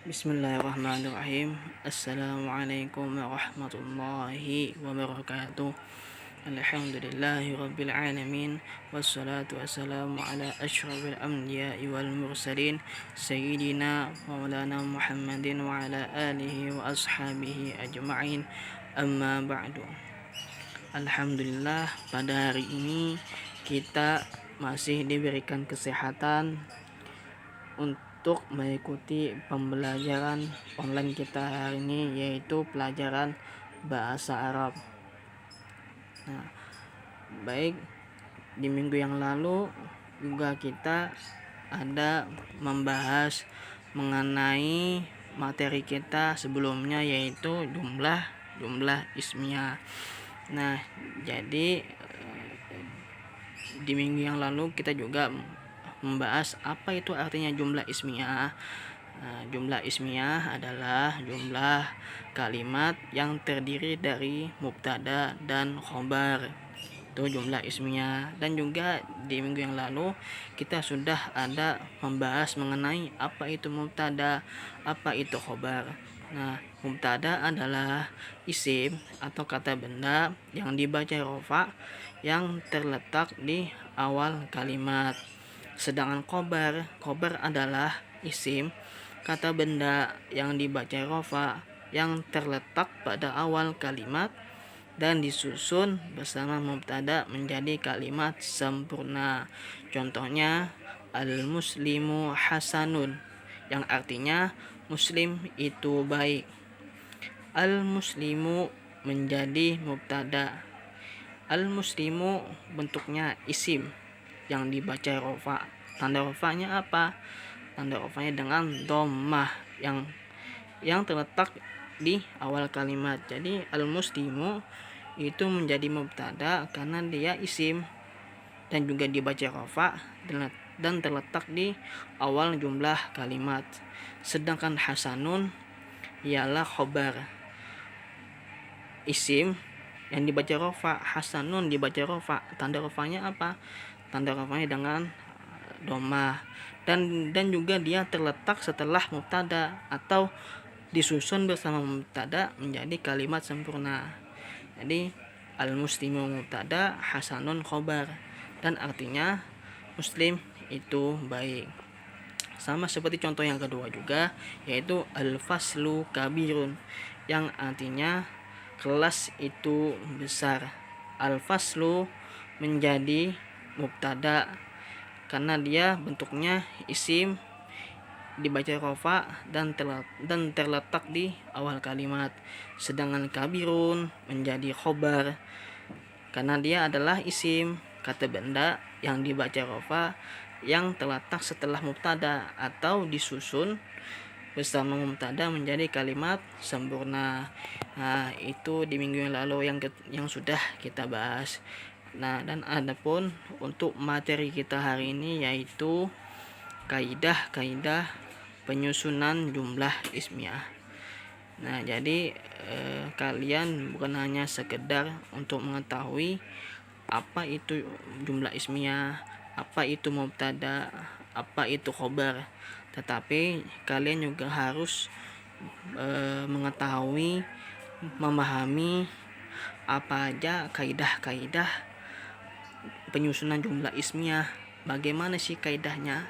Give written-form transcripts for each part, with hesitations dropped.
Bismillahirrahmanirrahim. Assalamualaikum warahmatullahi wabarakatuh. Alhamdulillahi rabbil alamin. Wassalatu wassalamu ala asyrafil anbiya'i wal mursalin Sayyidina Maulana Muhammadin wa ala alihi wa ashabihi ajma'in. Amma ba'du. Alhamdulillah, pada hari ini kita masih diberikan kesehatan untuk mengikuti pembelajaran online kita hari ini, yaitu pelajaran bahasa Arab. Nah, baik, di minggu yang lalu juga kita ada membahas mengenai materi kita sebelumnya, yaitu jumlah ismiyah. Nah, jadi di minggu yang lalu kita juga membahas apa itu artinya jumlah ismiyah. Jumlah ismiyah adalah jumlah kalimat yang terdiri dari mubtada dan khobar. Itu jumlah ismiyah. Dan juga di minggu yang lalu kita sudah ada membahas mengenai apa itu mubtada, apa itu khobar. Nah, mubtada adalah isim atau kata benda yang dibaca rofa yang terletak di awal kalimat. Sedangkan khobar adalah isim kata benda yang dibaca rofa yang terletak pada awal kalimat dan disusun bersama mubtada menjadi kalimat sempurna. Contohnya al-muslimu hasanun, yang artinya muslim itu baik. Al-muslimu menjadi mubtada. Al-muslimu bentuknya isim yang dibaca rofa. Tanda rofanya apa? Tanda rofanya dengan dhammah yang terletak di awal kalimat. Jadi al-muslimu itu menjadi mubtada karena dia isim dan juga dibaca rofa dan terletak di awal jumlah kalimat. Sedangkan hasanun ialah khobar, isim yang dibaca rofa. Hasanun dibaca rofa. Tanda rofanya apa? Tanda rofanya dengan dhammah dan juga dia terletak setelah mubtada atau disusun bersama mubtada menjadi kalimat sempurna. Jadi al-muslimu mubtada, hasanun khobar, dan artinya muslim itu baik. Sama seperti contoh yang kedua juga, yaitu al-faslu kabirun, yang artinya kelas itu besar. Al-faslu menjadi mubtada karena dia bentuknya isim dibaca rofa dan terletak di awal kalimat. Sedangkan kabirun menjadi khobar karena dia adalah isim kata benda yang dibaca rofa yang terletak setelah mubtada atau disusun bersama mubtada menjadi kalimat sempurna. Nah, itu di minggu yang lalu yang sudah kita bahas. Nah, dan adapun untuk materi kita hari ini yaitu kaidah-kaidah penyusunan jumlah ismiyah. Nah, jadi kalian bukan hanya sekedar untuk mengetahui apa itu jumlah ismiyah, apa itu mubtada, apa itu khobar, tetapi kalian juga harus mengetahui, memahami apa aja kaidah-kaidah penyusunan jumlah ismiyah. Bagaimana sih kaidahnya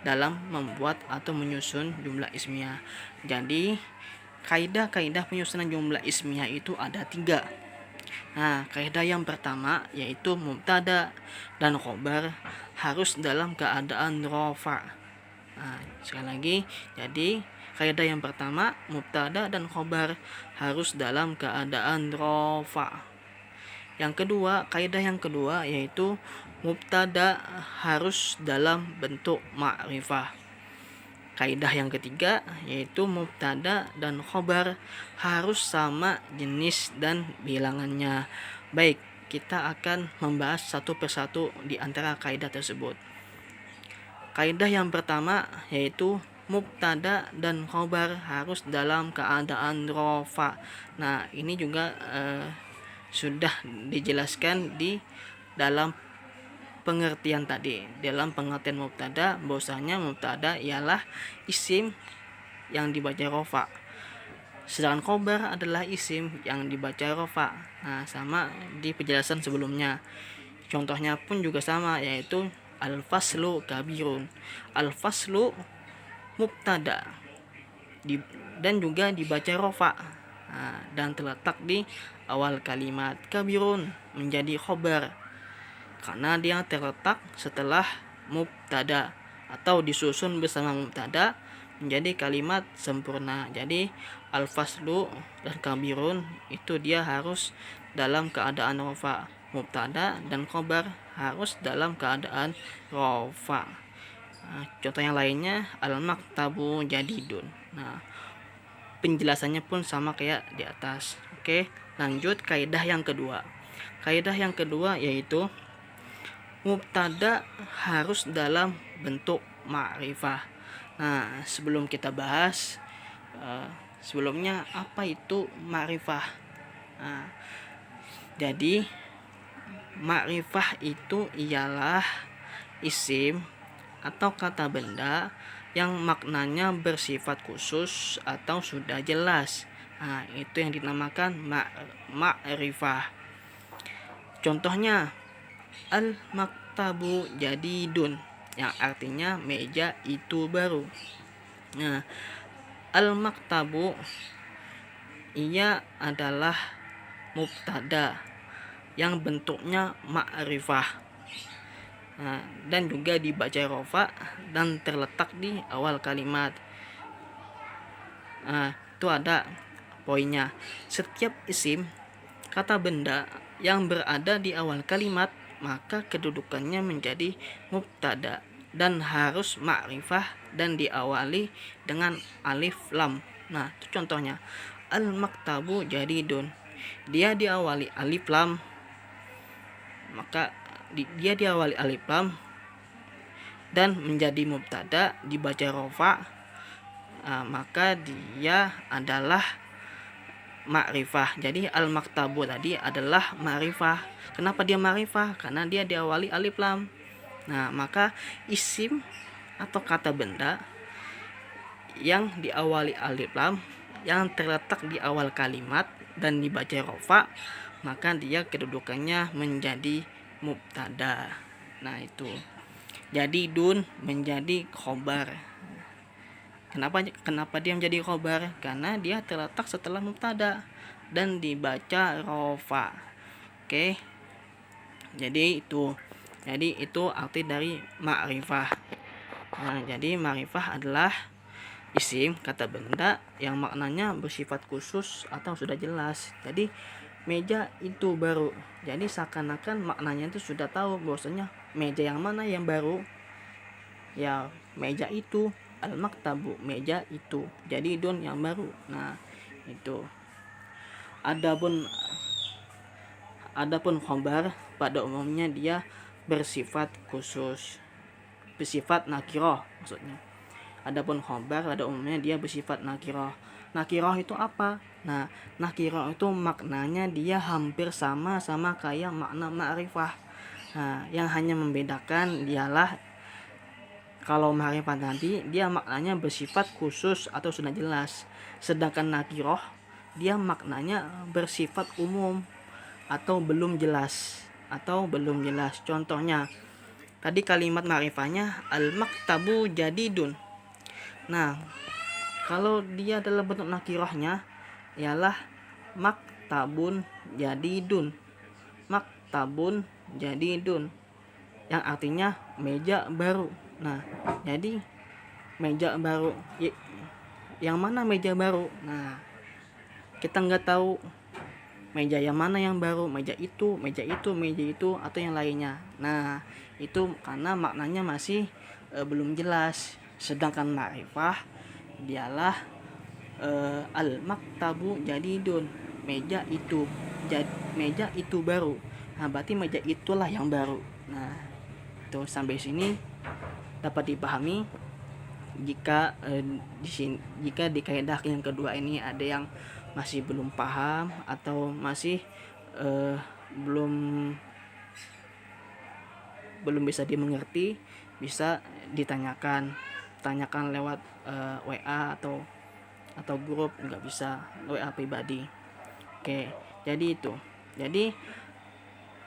dalam membuat atau menyusun jumlah ismiyah? Jadi kaidah-kaidah penyusunan jumlah ismiyah itu ada 3. Nah, kaidah yang pertama yaitu mubtada dan khobar harus dalam keadaan rofa. Nah, sekali lagi, jadi kaidah yang pertama mubtada dan khobar harus dalam keadaan rofa. Yang kedua, kaidah yang kedua yaitu mubtada harus dalam bentuk ma'rifah. Kaidah yang ketiga yaitu mubtada dan khobar harus sama jenis dan bilangannya. Baik, kita akan membahas satu persatu di antara kaidah tersebut. Kaidah yang pertama yaitu mubtada dan khobar harus dalam keadaan rofa. Nah, ini juga sudah dijelaskan di dalam pengertian tadi. Dalam pengertian mubtada, bahwasanya mubtada ialah isim yang dibaca rofa. Sedangkan khobar adalah isim yang dibaca rofa. Nah, sama di penjelasan sebelumnya. Contohnya pun juga sama, yaitu al-faslu kabirun. Al-faslu mubtada dan juga dibaca rofa. Nah, dan terletak di awal kalimat. Kabirun menjadi khobar karena dia terletak setelah mubtada atau disusun bersama mubtada menjadi kalimat sempurna. Jadi al-faslu dan kabirun itu dia harus dalam keadaan rofa. Mubtada dan khobar harus dalam keadaan rofa. Nah, contoh yang lainnya al-maktabu jadidun. Nah, penjelasannya pun sama kayak di atas. Oke, lanjut kaidah yang kedua. Kaidah yang kedua yaitu mubtada harus dalam bentuk ma'rifah. Nah, sebelum kita bahas sebelumnya apa itu ma'rifah. Nah, jadi ma'rifah itu ialah isim atau kata benda yang maknanya bersifat khusus atau sudah jelas. Nah, itu yang dinamakan ma'rifah. Contohnya al-maktabu jadidun, yang artinya meja itu baru. Nah, al-maktabu ia adalah mubtada yang bentuknya ma'rifah. Nah, dan juga dibaca rofa dan terletak di awal kalimat. Nah, itu ada poinnya. Setiap isim kata benda yang berada di awal kalimat maka kedudukannya menjadi mubtada dan harus ma'rifah dan diawali dengan alif lam. Nah, itu contohnya al-maktabu jadidun. Dia diawali alif lam, maka dia diawali alif lam dan menjadi mubtada dibaca rofa. Maka dia adalah ma'rifah. Jadi al-maktabu tadi adalah ma'rifah. Kenapa dia ma'rifah? Karena dia diawali alif lam. Nah, maka isim atau kata benda yang diawali alif lam yang terletak di awal kalimat dan dibaca rofa, maka dia kedudukannya menjadi mubtada. Nah, itu. Jadi dun menjadi khobar. Kenapa dia menjadi khobar? Karena dia terletak setelah mubtada dan dibaca rofa. Oke. Jadi itu arti dari ma'rifah. Nah, jadi ma'rifah adalah isim kata benda yang maknanya bersifat khusus atau sudah jelas. Jadi meja itu baru. Jadi seakan-akan maknanya itu sudah tahu bahwasanya meja yang mana yang baru. Ya, meja itu, al-maktabu, meja itu. Jadi dun yang baru. Nah, itu. Adapun khobar pada umumnya dia bersifat khusus, bersifat nakiroh maksudnya. Adapun khobar pada umumnya dia bersifat nakiroh. Nakiroh itu apa? Nah, nakiroh itu maknanya dia hampir sama kayak makna ma'rifah. Nah, yang hanya membedakan dialah kalau ma'rifah tadi dia maknanya bersifat khusus atau sudah jelas. Sedangkan nakiroh dia maknanya bersifat umum atau belum jelas. Contohnya tadi kalimat ma'rifahnya al-maktabu jadidun. Nah, kalau dia dalam bentuk nakirohnya ialah maktabun jadidun. Maktabun jadidun yang artinya meja baru. Nah, jadi meja baru yang mana meja baru? Nah, kita nggak tahu meja yang mana yang baru, meja itu atau yang lainnya. Nah, itu karena maknanya masih belum jelas. Sedangkan ma'rifah dialah al-maktabu jadidun, meja itu baru. Nah, berarti meja itulah yang baru. Nah, itu sampai sini dapat dipahami. Jika di kaidah yang kedua ini ada yang masih belum paham atau masih belum bisa dimengerti, bisa tanyakan lewat WA atau atau grup nggak bisa, WA pribadi. Oke, jadi itu. Jadi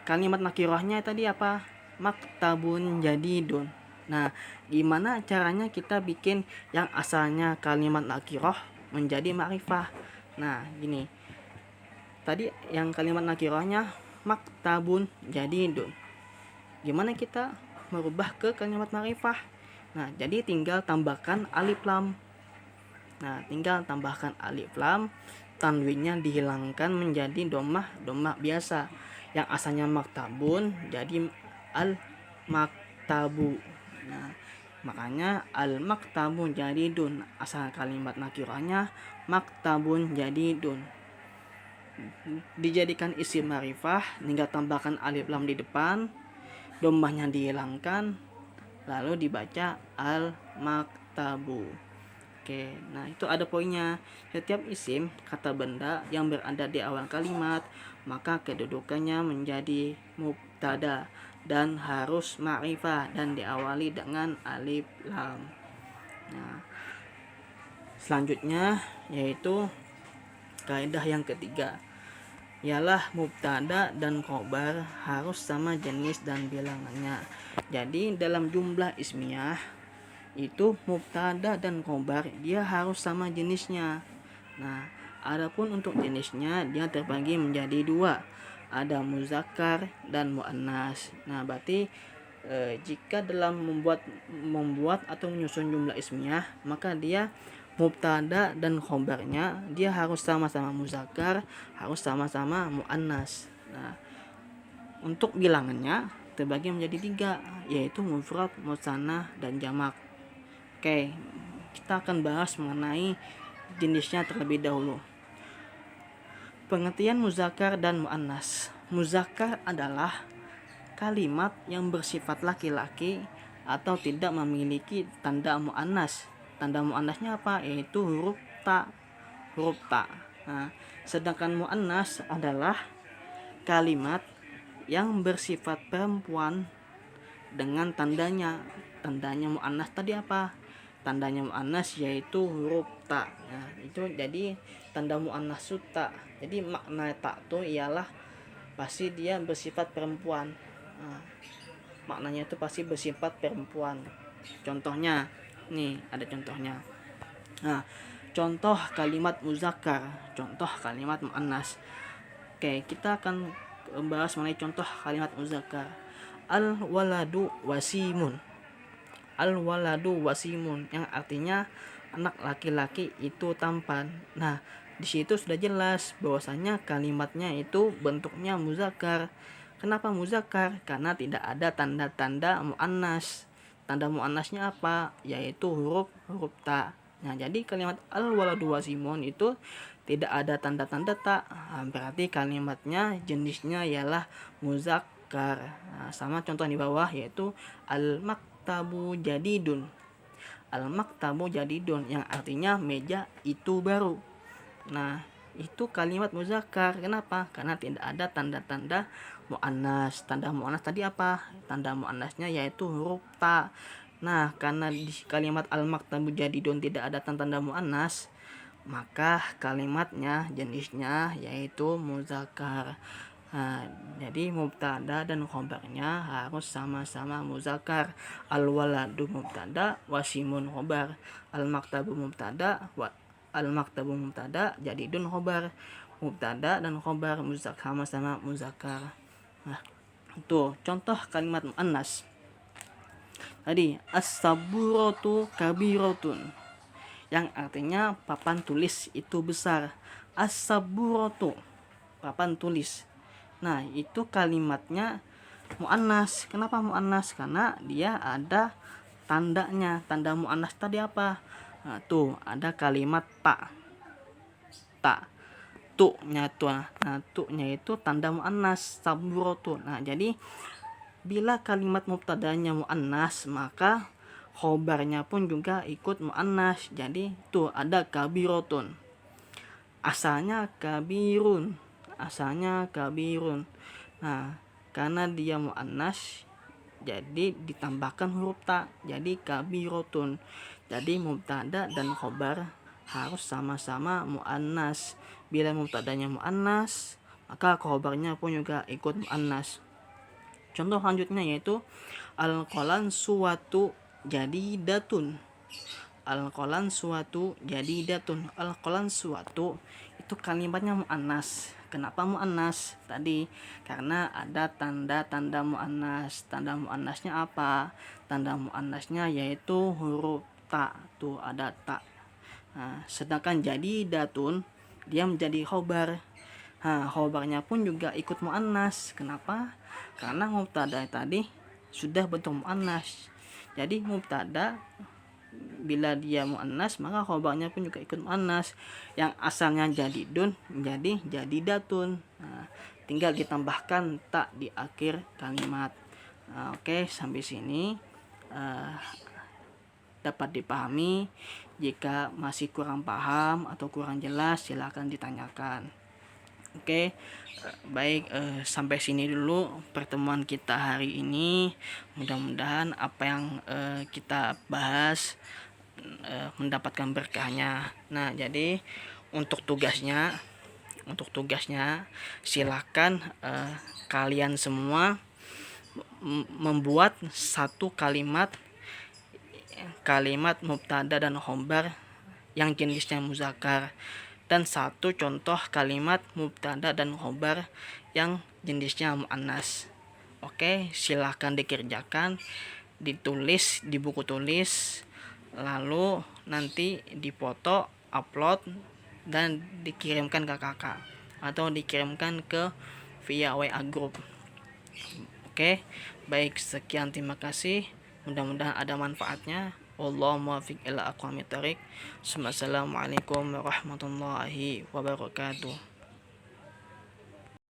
kalimat nakirahnya tadi apa? Maktabun jadidun. Nah, gimana caranya kita bikin yang asalnya kalimat nakirah menjadi makrifah? Nah, gini. Tadi yang kalimat nakirahnya maktabun jadidun. Gimana kita merubah ke kalimat makrifah? Nah, jadi tinggal tambahkan alif lam. Nah, tinggal tambahkan alif lam, tanwinnya dihilangkan menjadi domah biasa. Yang asalnya maktabun jadi al maktabu. Nah, makanya al maktabu jadidun. Asal kalimat nakirahnya maktabun jadidun. Dijadikan isim ma'rifah, tinggal tambahkan alif lam di depan, domahnya dihilangkan, lalu dibaca al maktabu. Oke, nah itu ada poinnya. Setiap isim kata benda yang berada di awal kalimat, maka kedudukannya menjadi mubtada dan harus ma'rifah dan diawali dengan alif lam. Nah, selanjutnya yaitu kaidah yang ketiga, ialah mubtada dan khobar harus sama jenis dan bilangannya. Jadi dalam jumlah ismiyah itu mubtada dan khobar dia harus sama jenisnya. Nah, adapun untuk jenisnya dia terbagi menjadi dua, ada muzakkar dan muannas. Nah, berarti jika dalam membuat atau menyusun jumlah ismiyah, maka dia mubtada dan khobarnya dia harus sama-sama muzakkar, harus sama-sama muannas. Nah, untuk bilangannya terbagi menjadi tiga, yaitu mufrad, musanna, dan jamak. Oke, kita akan bahas mengenai jenisnya terlebih dahulu. Pengertian muzakkar dan muannas. Muzakkar adalah kalimat yang bersifat laki-laki atau tidak memiliki tanda muannas. Tanda muannasnya apa? Yaitu huruf ta. Nah, sedangkan muannas adalah kalimat yang bersifat perempuan dengan tandanya. Tandanya muannas tadi apa? Tandanya muannas yaitu huruf ta. Nah, itu jadi tanda muannas ta. Jadi makna ta itu ialah pasti dia bersifat perempuan. Nah, maknanya itu pasti bersifat perempuan. Contohnya, nih ada contohnya. Nah, contoh kalimat muzakkar, contoh kalimat muannas. Oke, kita akan membahas mengenai contoh kalimat muzakkar. Al waladu wasimun. Al waladu wasimun yang artinya anak laki-laki itu tampan. Nah, di situ sudah jelas bahwasanya kalimatnya itu bentuknya muzakkar. Kenapa muzakkar? Karena tidak ada tanda-tanda muannas. Tanda muannasnya apa? Yaitu huruf ta. Nah, jadi kalimat al waladu wasimun itu tidak ada tanda-tanda ta. Nah, berarti kalimatnya jenisnya ialah muzakkar. Nah, sama contoh di bawah yaitu al maktabu jadidun. Al maktabu jadidun yang artinya meja itu baru. Nah, itu kalimat muzakkar. Kenapa? Karena tidak ada tanda-tanda muannas. Tanda muannas tadi apa? Tanda muannasnya yaitu huruf ta. Nah, karena di kalimat al maktabu jadidun tidak ada tanda muannas, maka kalimatnya jenisnya yaitu muzakkar. Nah, jadi mubtada dan khobarnya harus sama-sama muzakkar. Al waladu mubtada, wasimun khobar. Al maktabu mubtada, jadidun khobar. Mubtada dan khobar sama-sama muzakkar. Nah, itu contoh kalimat muannas. Tadi as-saburatu kabirotun yang artinya papan tulis itu besar. As-saburatu papan tulis. Nah, itu kalimatnya muannas. Kenapa muannas? Karena dia ada tandanya. Tanda muannas tadi apa? Nah, tuh ada kalimat ta. Tu-nya tuh. Nah, tu-nya itu tanda muannas, saburatu. Nah, jadi bila kalimat mubtadanya muannas, maka khobarnya pun juga ikut muannas. Jadi tuh ada kabirotun. Asalnya kabirun. Nah, karena dia muannas jadi ditambahkan huruf ta. Jadi kabirotun. Jadi mubtada dan khobar harus sama-sama muannas. Bila mubtadanya muannas, maka khobarnya pun juga ikut muannas. Contoh selanjutnya yaitu al-qalan suatu jadidatun. Al-qalan suatu jadidatun. Al-qalan suatu itu kalimatnya muannas. Kenapa muannas? Tadi karena ada tanda-tanda muannas. Tanda muannasnya apa? Tanda muannasnya yaitu huruf ta. Tuh ada ta. Nah, sedangkan jadidatun dia menjadi khobar. Nah, khobarnya pun juga ikut muannas. Kenapa? Karena mubtada tadi sudah bentuk muannas. Jadi mubtada bila dia muannas maka khobarnya pun juga ikut muannas. Yang asalnya jadidun menjadi jadidatun. Nah, tinggal ditambahkan tak di akhir kalimat. Nah, oke, sampai sini dapat dipahami. Jika masih kurang paham atau kurang jelas, silakan ditanyakan. Oke, baik, sampai sini dulu pertemuan kita hari ini. Mudah-mudahan apa yang kita bahas mendapatkan berkahnya. Nah, jadi untuk tugasnya silakan kalian semua membuat satu kalimat mubtada dan khobar yang jenisnya muzakkar, dan satu contoh kalimat mubtada dan khobar yang jenisnya muannas. Oke, silahkan dikerjakan, ditulis di buku tulis, lalu nanti dipoto, upload, dan dikirimkan ke kakak atau dikirimkan ke via WA group. Oke, baik, sekian, terima kasih. Mudah-mudahan ada manfaatnya. Wallahu muwaffiq ila aqwamit thoriq. Assalamualaikum warahmatullahi wabarakatuh.